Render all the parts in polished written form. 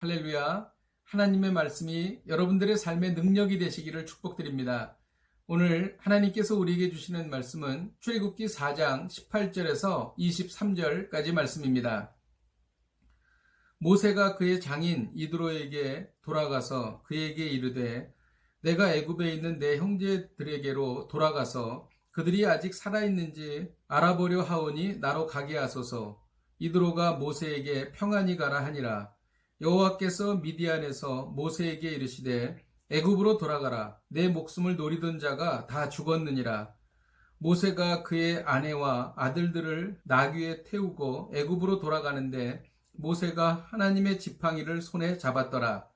할렐루야. 하나님의 말씀이 여러분들의 삶의 능력이 되시기를 축복드립니다. 오늘 하나님께서 우리에게 주시는 말씀은 출애굽기 4장 18절에서 23절까지 말씀입니다. 모세가 그의 장인 이드로에게 돌아가서 그에게 이르되 내가 애굽에 있는 내 형제들에게로 돌아가서 그들이 아직 살아있는지 알아보려 하오니 나로 가게 하소서. 이드로가 모세에게 평안히 가라 하니라. 여호와께서 미디안에서 모세에게 이르시되 애굽으로 돌아가라. 내 목숨을 노리던 자가 다 죽었느니라. 모세가 그의 아내와 아들들을 나귀에 태우고 애굽으로 돌아가는데 모세가 하나님의 지팡이를 손에 잡았더라.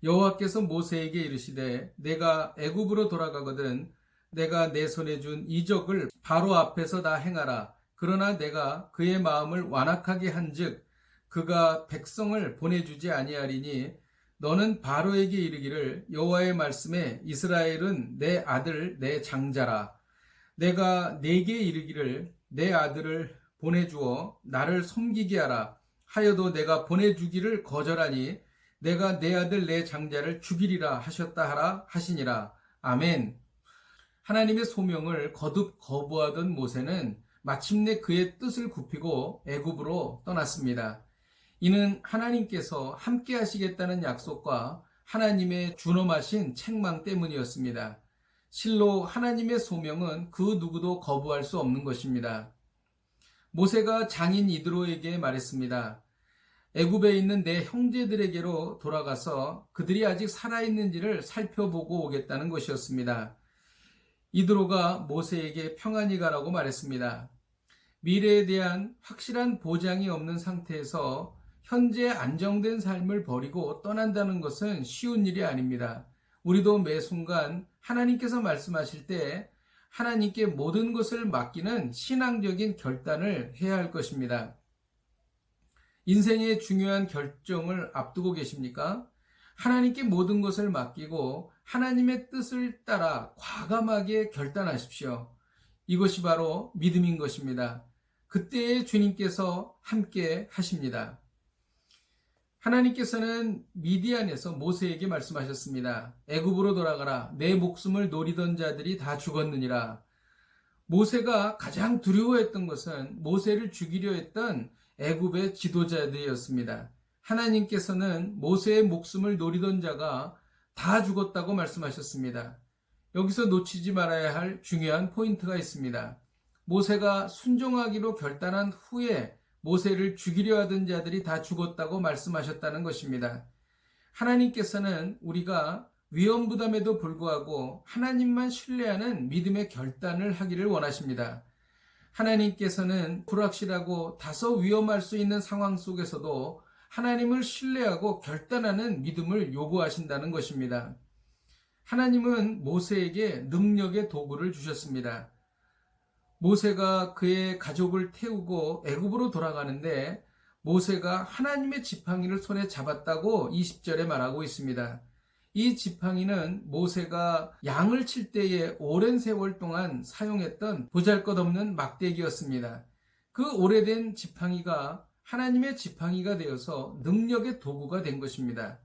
여호와께서 모세에게 이르시되 내가 애굽으로 돌아가거든 내가 내 손에 준 이적을 바로 앞에서 다 행하라. 그러나 내가 그의 마음을 완악하게 한즉 그가 백성을 보내주지 아니하리니 너는 바로에게 이르기를 여호와의 말씀에 이스라엘은 내 아들 내 장자라. 내가 네게 이르기를 내 아들을 보내주어 나를 섬기게 하라 하여도 내가 보내주기를 거절하니 내가 내 아들 내 장자를 죽이리라 하셨다 하라 하시니라. 아멘. 하나님의 소명을 거듭 거부하던 모세는 마침내 그의 뜻을 굽히고 애굽으로 떠났습니다. 이는 하나님께서 함께 하시겠다는 약속과 하나님의 준엄하신 책망 때문이었습니다. 실로 하나님의 소명은 그 누구도 거부할 수 없는 것입니다. 모세가 장인 이드로에게 말했습니다. 애굽에 있는 내 형제들에게로 돌아가서 그들이 아직 살아있는지를 살펴보고 오겠다는 것이었습니다. 이드로가 모세에게 평안히 가라고 말했습니다. 미래에 대한 확실한 보장이 없는 상태에서 현재 안정된 삶을 버리고 떠난다는 것은 쉬운 일이 아닙니다. 우리도 매 순간 하나님께서 말씀하실 때 하나님께 모든 것을 맡기는 신앙적인 결단을 해야 할 것입니다. 인생의 중요한 결정을 앞두고 계십니까? 하나님께 모든 것을 맡기고 하나님의 뜻을 따라 과감하게 결단하십시오. 이것이 바로 믿음인 것입니다. 그때에 주님께서 함께 하십니다. 하나님께서는 미디안에서 모세에게 말씀하셨습니다. 애굽으로 돌아가라. 내 목숨을 노리던 자들이 다 죽었느니라. 모세가 가장 두려워했던 것은 모세를 죽이려 했던 애굽의 지도자들이었습니다. 하나님께서는 모세의 목숨을 노리던 자가 다 죽었다고 말씀하셨습니다. 여기서 놓치지 말아야 할 중요한 포인트가 있습니다. 모세가 순종하기로 결단한 후에 모세를 죽이려 하던 자들이 다 죽었다고 말씀하셨다는 것입니다. 하나님께서는 우리가 위험 부담에도 불구하고 하나님만 신뢰하는 믿음의 결단을 하기를 원하십니다. 하나님께서는 불확실하고 다소 위험할 수 있는 상황 속에서도 하나님을 신뢰하고 결단하는 믿음을 요구하신다는 것입니다. 하나님은 모세에게 능력의 도구를 주셨습니다. 모세가 그의 가족을 태우고 애굽으로 돌아가는데 모세가 하나님의 지팡이를 손에 잡았다고 20절에 말하고 있습니다. 이 지팡이는 모세가 양을 칠 때에 오랜 세월 동안 사용했던 보잘것없는 막대기였습니다. 그 오래된 지팡이가 하나님의 지팡이가 되어서 능력의 도구가 된 것입니다.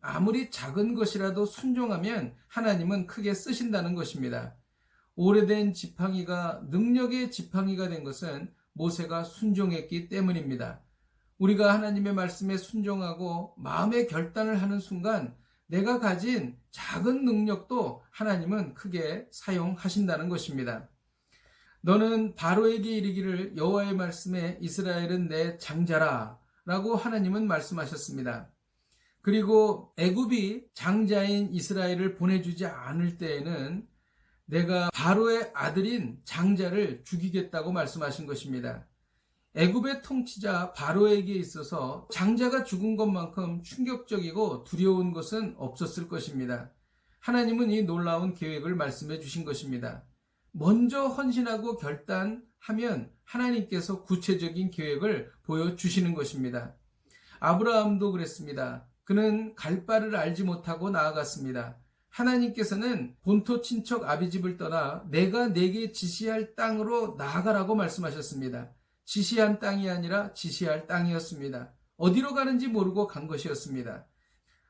아무리 작은 것이라도 순종하면 하나님은 크게 쓰신다는 것입니다. 오래된 지팡이가 능력의 지팡이가 된 것은 모세가 순종했기 때문입니다. 우리가 하나님의 말씀에 순종하고 마음의 결단을 하는 순간 내가 가진 작은 능력도 하나님은 크게 사용하신다는 것입니다. 너는 바로에게 이르기를 여호와의 말씀에 이스라엘은 내 장자라 라고 하나님은 말씀하셨습니다. 그리고 애굽이 장자인 이스라엘을 보내주지 않을 때에는 내가 바로의 아들인 장자를 죽이겠다고 말씀하신 것입니다. 애굽의 통치자 바로에게 있어서 장자가 죽은 것만큼 충격적이고 두려운 것은 없었을 것입니다. 하나님은 이 놀라운 계획을 말씀해 주신 것입니다. 먼저 헌신하고 결단하면 하나님께서 구체적인 계획을 보여주시는 것입니다. 아브라함도 그랬습니다. 그는 갈 바를 알지 못하고 나아갔습니다. 하나님께서는 본토 친척 아비집을 떠나 내가 네게 지시할 땅으로 나아가라고 말씀하셨습니다. 지시한 땅이 아니라 지시할 땅이었습니다. 어디로 가는지 모르고 간 것이었습니다.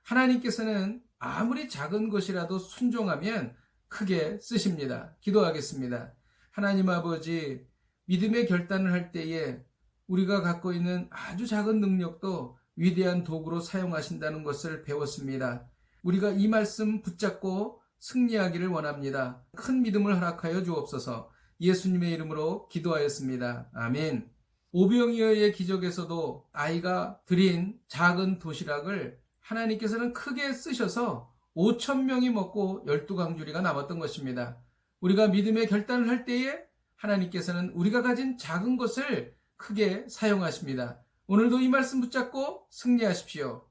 하나님께서는 아무리 작은 것이라도 순종하면 크게 쓰십니다. 기도하겠습니다. 하나님 아버지, 믿음의 결단을 할 때에 우리가 갖고 있는 아주 작은 능력도 위대한 도구로 사용하신다는 것을 배웠습니다. 우리가 이 말씀 붙잡고 승리하기를 원합니다. 큰 믿음을 허락하여 주옵소서. 예수님의 이름으로 기도하였습니다. 아멘. 오병이어의 기적에서도 아이가 드린 작은 도시락을 하나님께서는 크게 쓰셔서 5천 명이 먹고 12강주리가 남았던 것입니다. 우리가 믿음의 결단을 할 때에 하나님께서는 우리가 가진 작은 것을 크게 사용하십니다. 오늘도 이 말씀 붙잡고 승리하십시오.